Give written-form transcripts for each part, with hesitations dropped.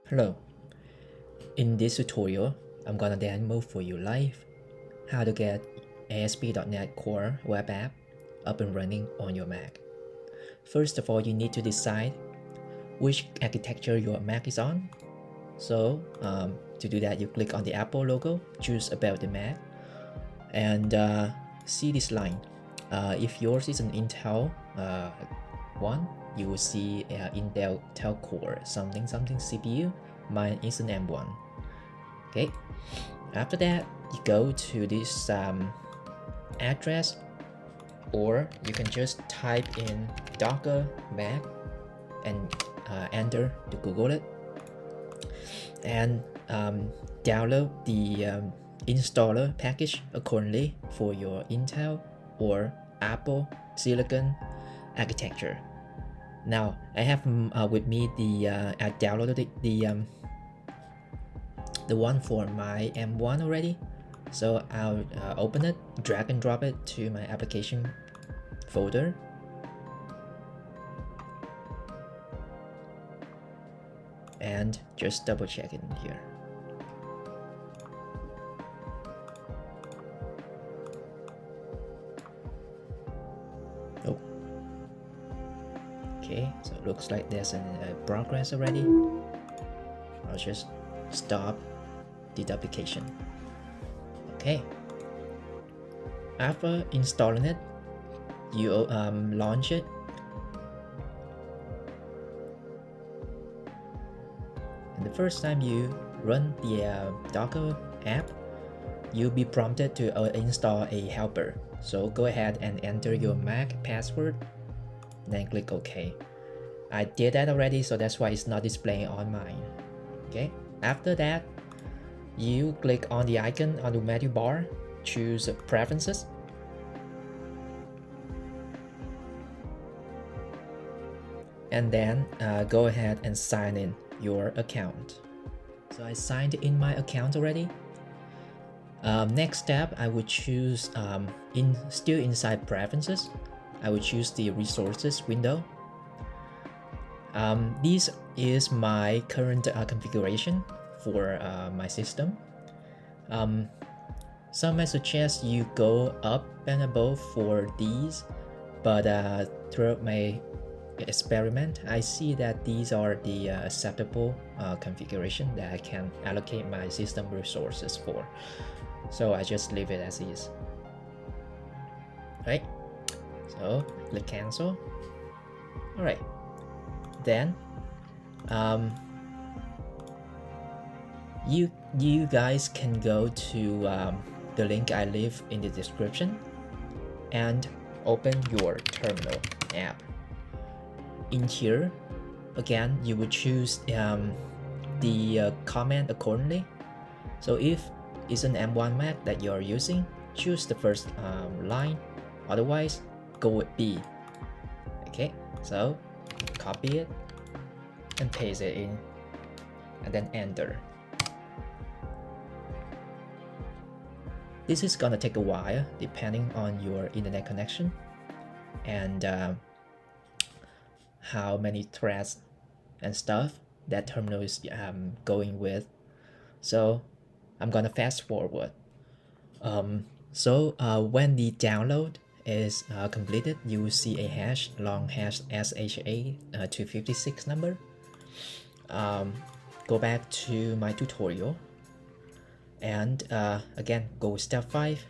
Hello, in this tutorial, I'm gonna demo for you live how to get ASP.NET Core web app up and running on your Mac. First of all, you need to decide which architecture your Mac is on. So to do that, you click on the Apple logo, choose About the Mac, and see this line. If yours is an Intel one, you will see Intel Core something CPU. Mine is an M1. Okay, after that you go to this address, or you can just type in Docker Mac and enter to Google it, and download the installer package accordingly for your Intel or Apple Silicon architecture. Now I have with me I downloaded the one for my M1 already, so I'll open it, drag and drop it to my application folder, and just double check it in here. Oh, okay, so it looks like there's a progress already. I'll just stop the application. Okay, after installing it, you launch it, and the first time you run the Docker app, you'll be prompted to install a helper. So go ahead and enter your Mac password, then click OK. I did that already, so that's why it's not displaying on mine. Okay, after that, you click on the icon on the menu bar, choose Preferences, and then go ahead and sign in your account. So I signed in my account already. Next step, I would choose still inside Preferences, I would choose the Resources window. This is my current configuration for my system. Some might suggest you go up and above for these, but throughout my experiment, I see that these are the acceptable configuration that I can allocate my system resources for. So I just leave it as is. Right? So click cancel. Alright. Then you guys can go to the link I leave in the description and open your terminal app. In here, again, you would choose the command accordingly. So if it's an M1 Mac that you're using, choose the first line, otherwise go with B. Okay, so copy it and paste it in, and then enter. This is gonna take a while depending on your internet connection and how many threads and stuff that terminal is going with. So I'm gonna fast forward. When the download is completed, you will see a long hash SHA 256 number. Go back to my tutorial, and again, go step 5,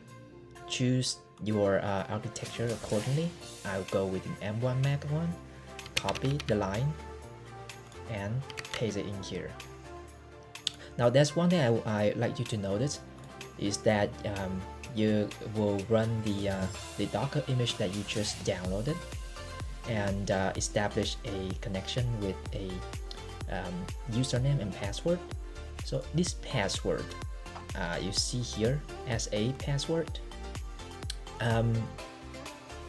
choose your architecture accordingly. I'll go with an M1 Mac one, copy the line and paste it in here. Now that's one thing I like you to notice, is that you will run the Docker image that you just downloaded and establish a connection with a username and password. So this password you see here as a password,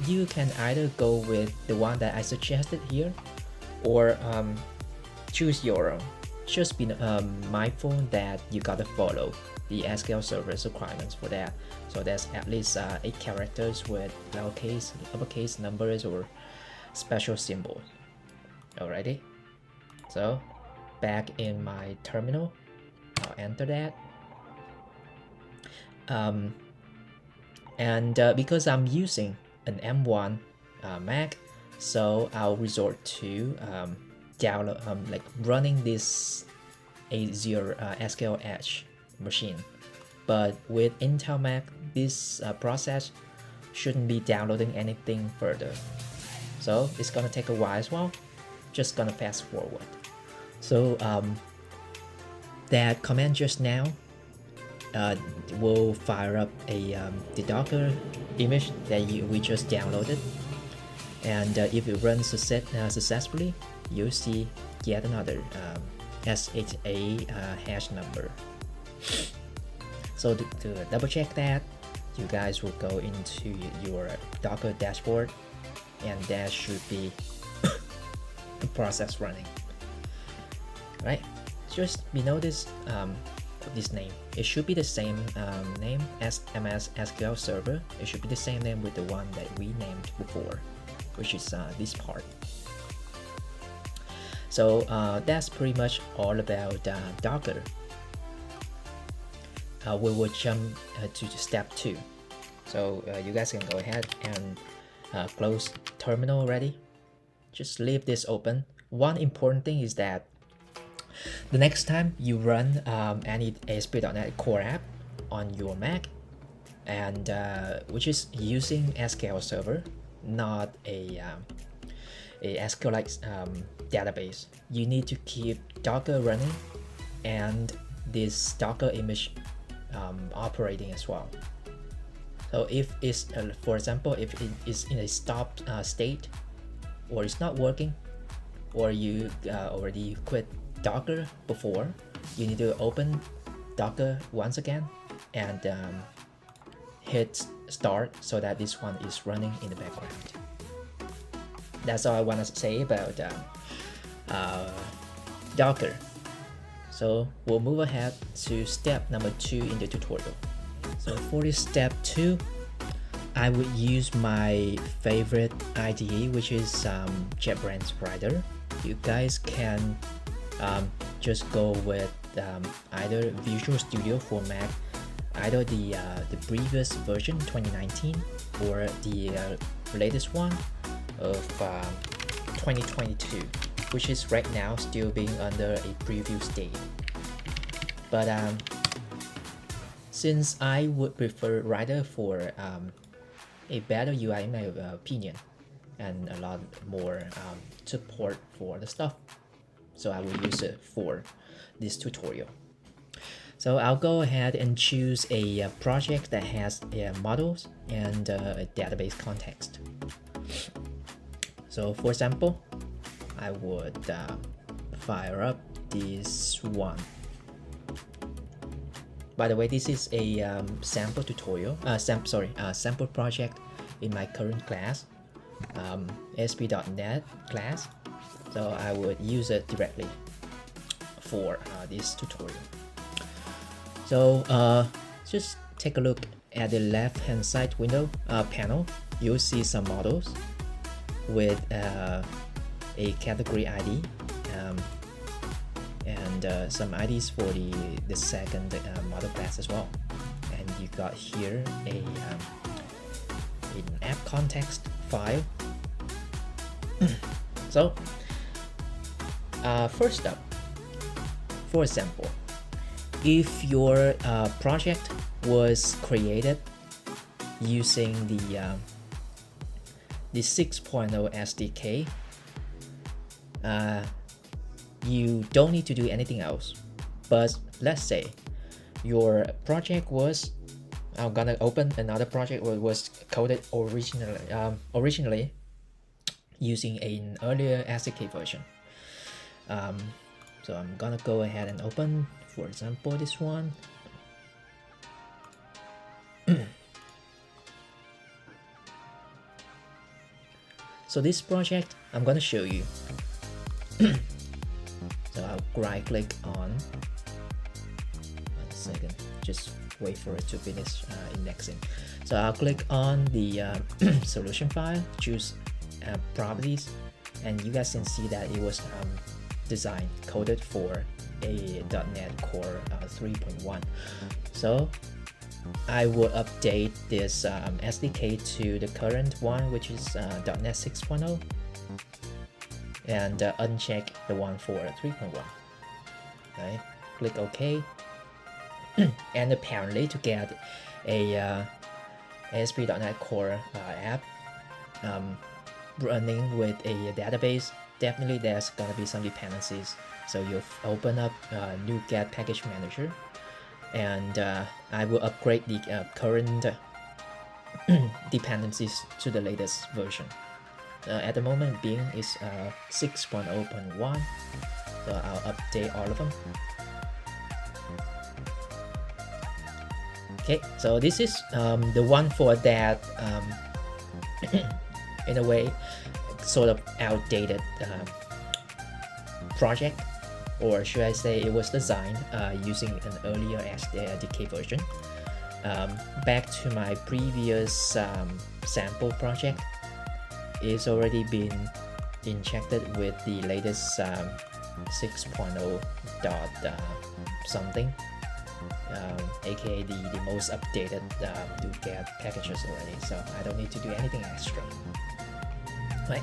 you can either go with the one that I suggested here, or choose your own. Just be mindful that you gotta follow the SQL Server's requirements for that. So there's at least 8 characters with lowercase, uppercase numbers, or special symbols. Alrighty, so back in my terminal. I'll enter that. Because I'm using an M1 Mac, so I'll resort to download like running this Azure SQL Edge machine. But with Intel Mac, this process shouldn't be downloading anything further. So it's gonna take a while as well. Just gonna fast forward. So that command just now will fire up the Docker image that we just downloaded, and if it runs successfully, you'll see yet another SHA hash number. So to double check that, you guys will go into your Docker dashboard, and there should be the process running. Right? Just below this name, it should be the same name as ms-sql-server. It should be the same name with the one that we named before, which is this part. So that's pretty much all about Docker. We will jump to step 2. So you guys can go ahead and close terminal already. Just leave this open. One important thing is that the next time you run any ASP.NET Core app on your Mac, and which is using SQL Server, not a SQLite database, you need to keep Docker running and this Docker image operating as well. So if it's for example, if it is in a stop state, or it's not working, or you already quit Docker before, you need to open Docker once again and hit start so that this one is running in the background. That's all I want to say about Docker. So we'll move ahead to step number 2 in the tutorial. So for this step 2, I would use my favorite IDE, which is JetBrains Rider. You guys can just go with either Visual Studio for Mac, either the previous version 2019 or the latest one of 2022, which is right now still being under a preview state. But since I would prefer Rider for a better UI in my opinion, and a lot more support for the stuff, so I will use it for this tutorial. So I'll go ahead and choose a project that has models and a database context. So for example, I would fire up this one. By the way, this is a sample tutorial, sample project in my current class, ASP.NET class. So I would use it directly for this tutorial. So just take a look at the left hand side window panel. You'll see some models with a category ID and some IDs for the second model class as well. And you got here an app context file. So first up, for example, if your project was created using the 6.0 SDK, you don't need to do anything else. But let's say your project was, I'm gonna open another project that was coded originally using an earlier SDK version. So I'm gonna go ahead and open, for example, this one. So this project I'm gonna show you. So I'll right click on, 1 second, just wait for it to finish indexing. So I'll click on the solution file, choose properties, and you guys can see that it was designed, coded for a .NET Core 3.1. So I will update this SDK to the current one, which is .NET 6.0, and uncheck the one for 3.1. Right? Click OK. And apparently, to get a ASP.NET Core app running with a database, definitely there's gonna be some dependencies. So you'll open up NuGet package manager, and I will upgrade the current dependencies to the latest version. At the moment, Bing is 6.0.1, so I'll update all of them. Okay, so this is the one for that in a way sort of outdated project, or should I say it was designed using an earlier SDK version. Back to my previous sample project, it's already been injected with the latest 6.0 something, aka the most updated NuGet packages already, so I don't need to do anything extra. Right,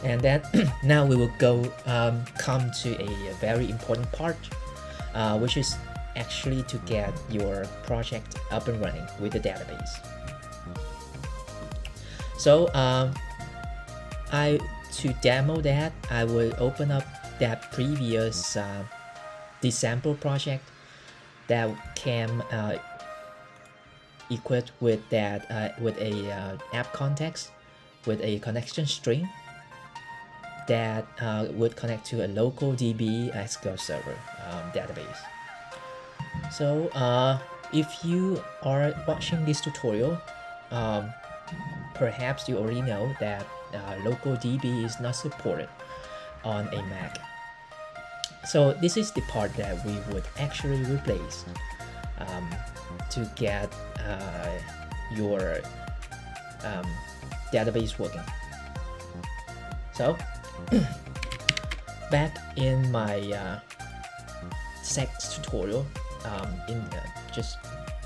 and then now we will come to a very important part, which is actually to get your project up and running with the database. So to demo that, I will open up that previous the sample project that came equipped with that with a app context with a connection string that would connect to a local DB SQL Server database. So if you are watching this tutorial, perhaps you already know that local DB is not supported on a Mac. So this is the part that we would actually replace to get your database working. So back in my sex tutorial, just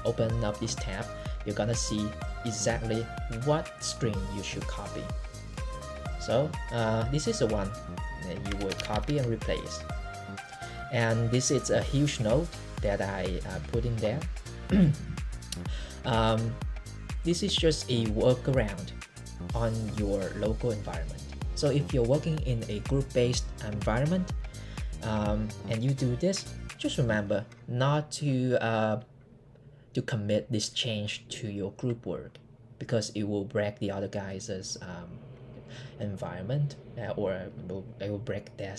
open up this tab, you're gonna see exactly what string you should copy. So this is the one that you will copy and replace, and this is a huge note that I put in there. This is just a workaround on your local environment. So if you're working in a group-based environment and you do this, just remember not to commit this change to your group work, because it will break the other guys' environment, or it will break their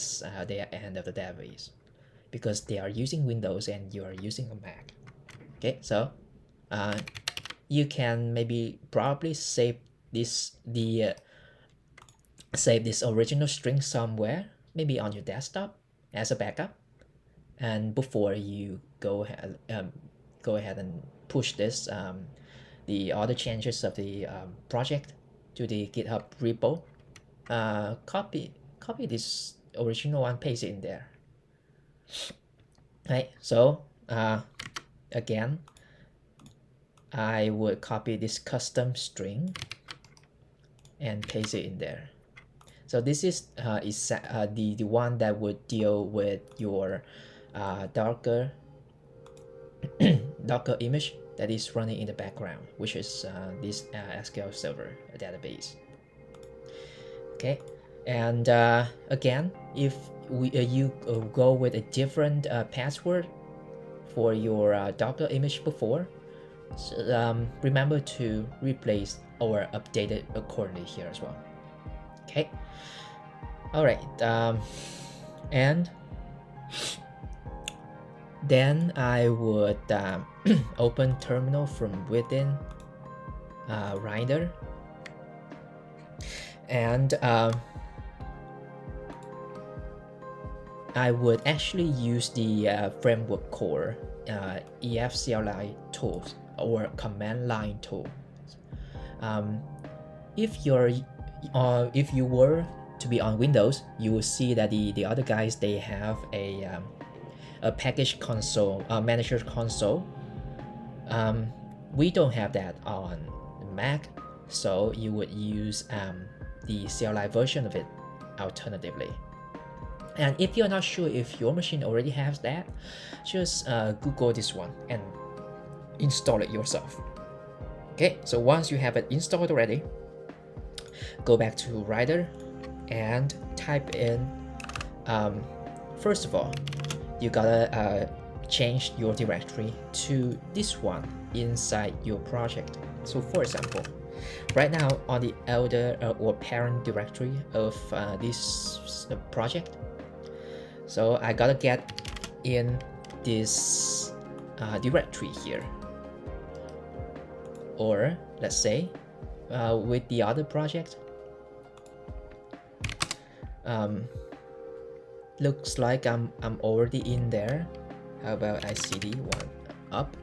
end of the database, because they are using Windows and you are using a Mac. Okay, so you can probably save this original string somewhere, maybe on your desktop as a backup, and before you go ahead and push this the other changes of the project to the GitHub repo, copy this original one, paste it in there. Right, so again, I would copy this custom string and paste it in there. So this is the one that would deal with your Docker image that is running in the background, which is this SQL Server database. Okay, and again, if you go with a different password for your Docker image before, so, remember to replace or update it accordingly here as well. Okay, all right, and then I would open terminal from within Rider, and I would actually use the framework core EF CLI tools or command line tool. If you were to be on Windows, you will see that the other guys, they have a package console, manager console. We don't have that on Mac, so you would use the CLI version of it alternatively. And if you're not sure if your machine already has that, just Google this one and install it yourself. Okay, so once you have it installed already, go back to Rider and type in, first of all, you gotta change your directory to this one inside your project. So for example, right now on the elder or parent directory of this project, so I gotta get in this directory here. Or let's say with the other project, looks like I'm already in there. How about I cd one up?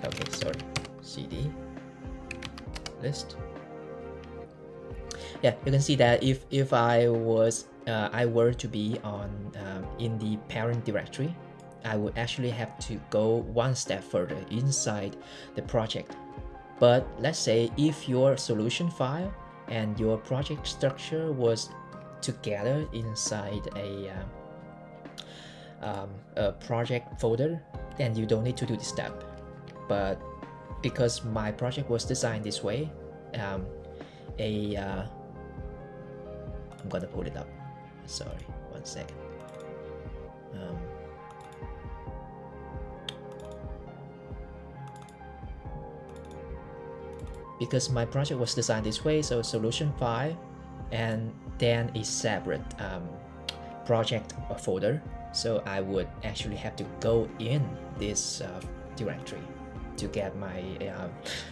Okay, sorry, cd list. Yeah, you can see that if I were to be on in the parent directory, I would actually have to go one step further inside the project. But let's say if your solution file and your project structure was together inside a project folder, then you don't need to do this step. But because my project was designed this way, I'm gonna pull it up. Sorry, 1 second. Because my project was designed this way, so solution file and then a separate project folder. So I would actually have to go in this directory to get my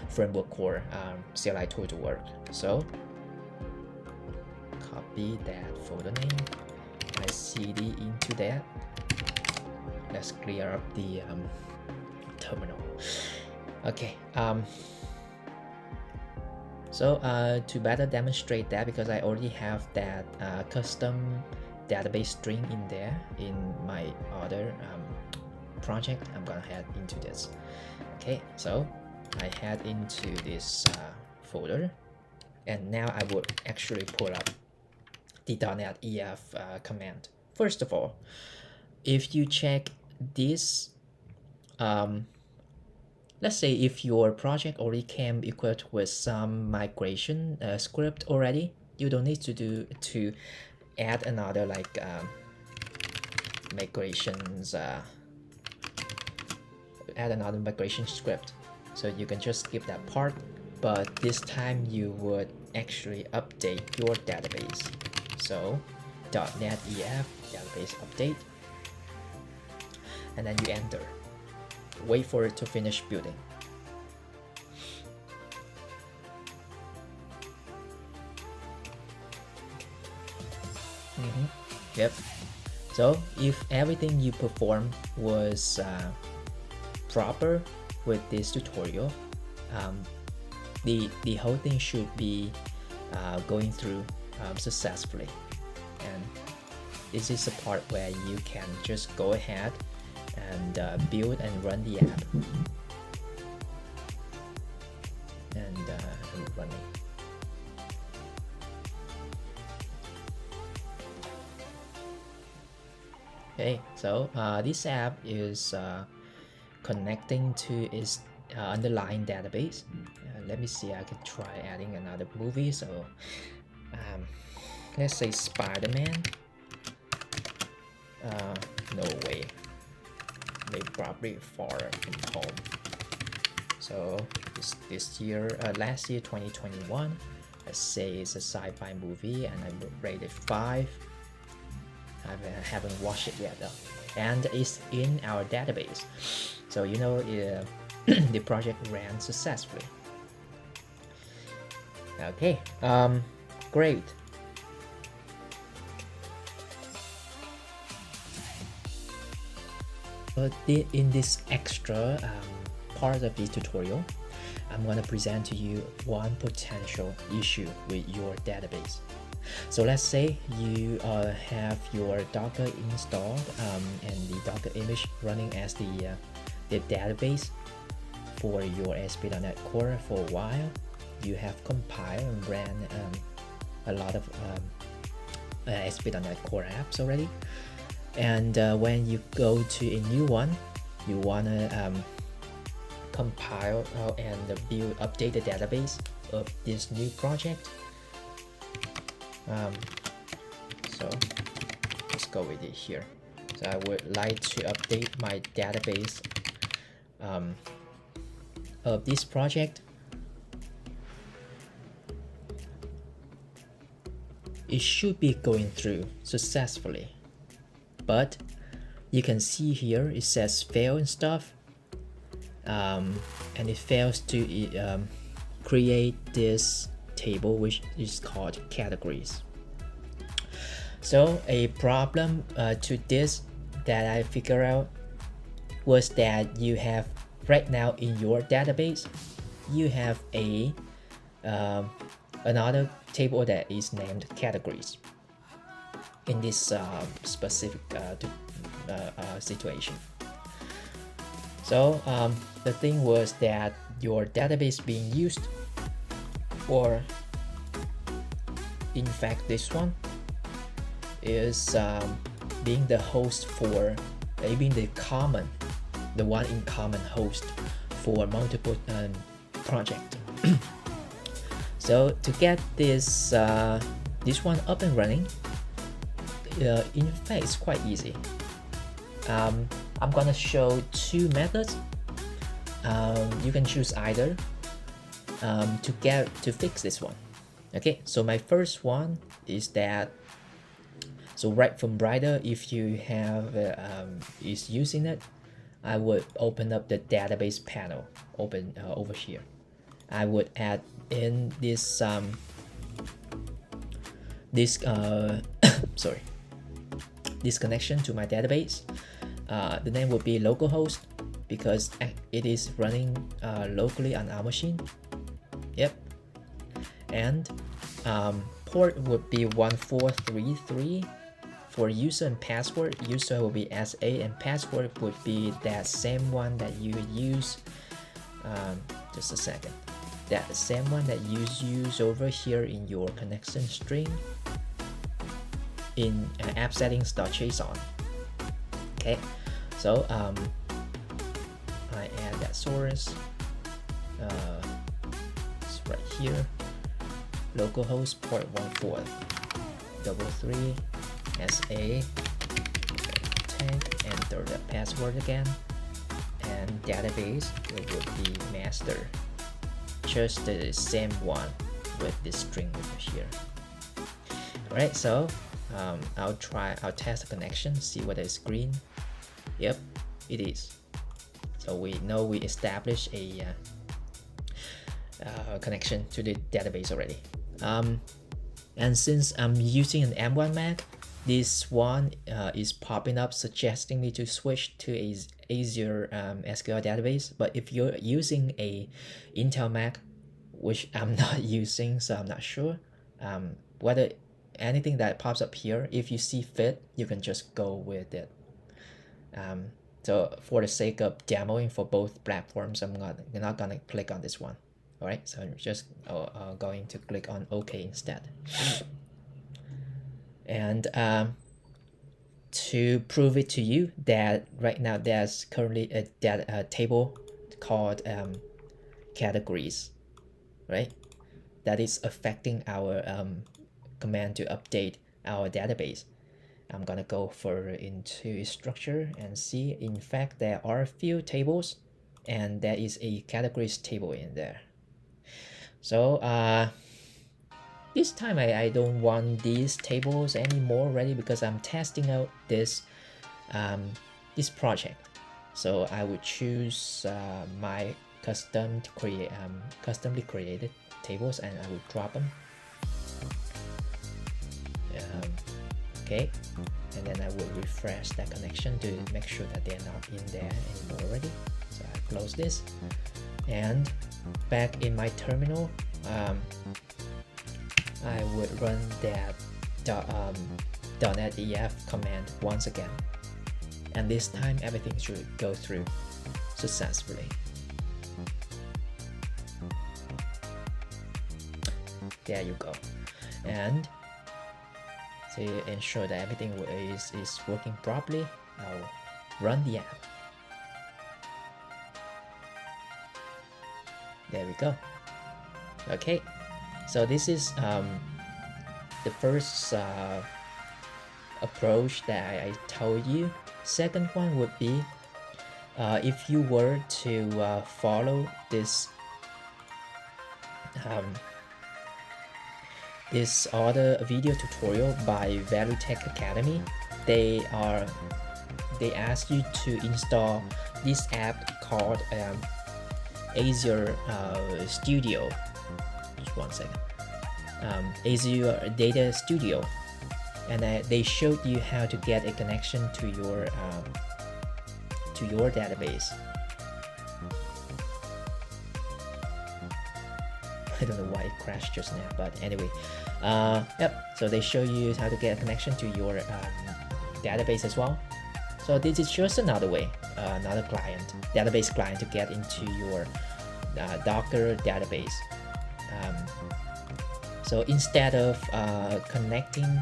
framework core CLI tool to work. So copy that folder name, I cd into that. Let's clear up the terminal. Okay. So to better demonstrate that, because I already have that custom database string in there in my other project, I'm gonna head into this. Okay, so I head into this folder, and now I would actually pull up the .NET EF command. First of all, if you check this, let's say if your project already came equipped with some migration script already, you don't need to add another like add another migration script. So you can just skip that part, but this time you would actually update your database. So .NET EF database update, and then you enter. Wait for it to finish building. Yep. So if everything you performed was proper with this tutorial, the whole thing should be going through successfully. And this is the part where you can just go ahead and build and run the app. And running. Okay, so this app is connecting to its underlying database. Let me see, I can try adding another movie. So let's say Spider-Man. No way. They probably far from home. So this year, last year 2021, let's say it's a sci-fi movie, and I rated 5. I haven't watched it yet though, and it's in our database. So you know the project ran successfully. Okay, great. But in this extra part of the tutorial, I'm going to present to you one potential issue with your database. So let's say you have your Docker installed and the Docker image running as the database for your ASP.NET Core for a while. You have compiled and ran a lot of ASP.NET Core apps already, and when you go to a new one, you want to compile and update the database of this new project. So let's go with it here. So I would like to update my database of this project. It should be going through successfully, but you can see here it says fail and stuff, and it fails to create this table which is called categories. So a problem to this that I figured out was that you have right now in your database you have a another table that is named categories in this specific situation. So the thing was that your database being used, or in fact this one is being the host for being the one in common host for multiple project. So to get this one up and running, in fact it's quite easy. I'm gonna show two methods. You can choose either to fix this one. Okay, so my first one is that, so right from Rider, if you have is using it, I would open up the database panel, over here. I would add in this sorry, this connection to my database. The name would be localhost because it is running locally on our machine. Yep. And port would be 1433 for user and password. User will be SA and password would be that same one that you use. Just a second. That same one that you use over here in your connection string in appsettings.json. Okay, so I add that source. It's right here. Localhost port 1433 SA tag, enter the password again, and database it would be master. Just the same one with this string over here. Alright, so I'll test the connection, see whether it's green. Yep, it is. So we know we established a connection to the database already. And since I'm using an M1 Mac, this one is popping up suggesting me to switch to a Azure SQL database. But if you're using a Intel Mac, which I'm not using, so I'm not sure whether anything that pops up here, if you see fit, you can just go with it. So for the sake of demoing for both platforms, I'm not gonna click on this one. All right, so I'm just going to click on OK instead. And to prove it to you that right now there's currently a table called categories, right? That is affecting our command to update our database. I'm gonna go further into structure and see, in fact, there are a few tables and there is a categories table in there. So this time I don't want these tables anymore already because I'm testing out this this project. So I would choose my customly created tables and I would drop them. Okay, and then I will refresh that connection to make sure that they're not in there anymore already. So I close this, and back in my terminal, I would run that .NET-EF command once again, and this time everything should go through successfully. There you go. And to ensure that everything is working properly, I'll run the app. There we go. Okay, so this is the first approach that I told you. Second one would be if you were to follow this this other video tutorial by Value Tech Academy. They ask you to install this app called Azure Studio. Just one second. Azure Data Studio, and they showed you how to get a connection to your database. I don't know why it crashed just now, but anyway, yep. So they show you how to get a connection to your database as well. So this is just another way, another database client to get into your Docker database. So instead of connecting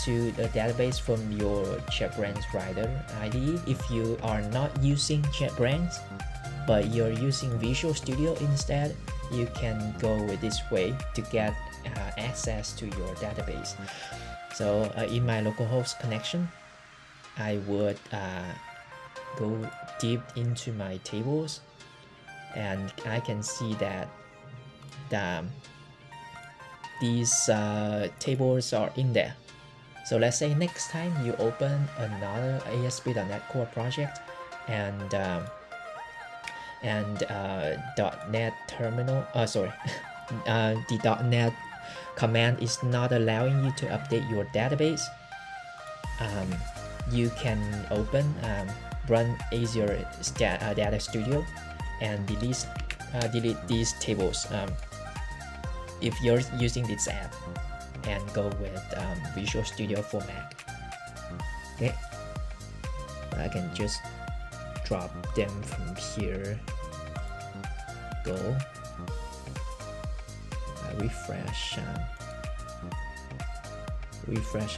to the database from your JetBrains Rider IDE, if you are not using JetBrains, but you're using Visual Studio instead, you can go with this way to get access to your database. So in my localhost connection, I would go deep into my tables, and I can see that these tables are in there. So let's say next time you open another ASP.NET Core project and .NET terminal, the .NET command is not allowing you to update your database, you can run Azure Data Studio and delete these tables if you're using this app, and go with Visual Studio for Mac. Okay, I can just drop them from here. Go. Refresh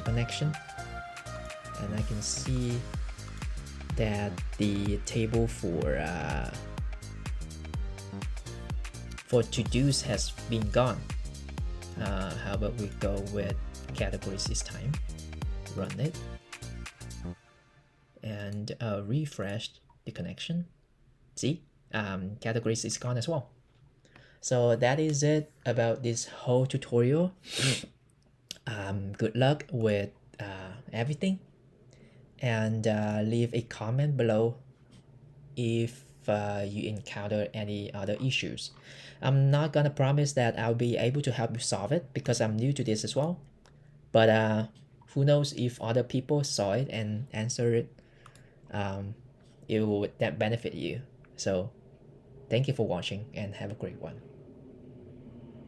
connection, and I can see that the table for to-dos has been gone. How about we go with categories this time? Run it and refresh the connection. See, categories is gone as well. So that is it about this whole tutorial. Good luck with everything, and leave a comment below if you encounter any other issues. I'm not gonna promise that I'll be able to help you solve it because I'm new to this as well, but who knows, if other people saw it and answered it, it would benefit you. So thank you for watching and have a great one.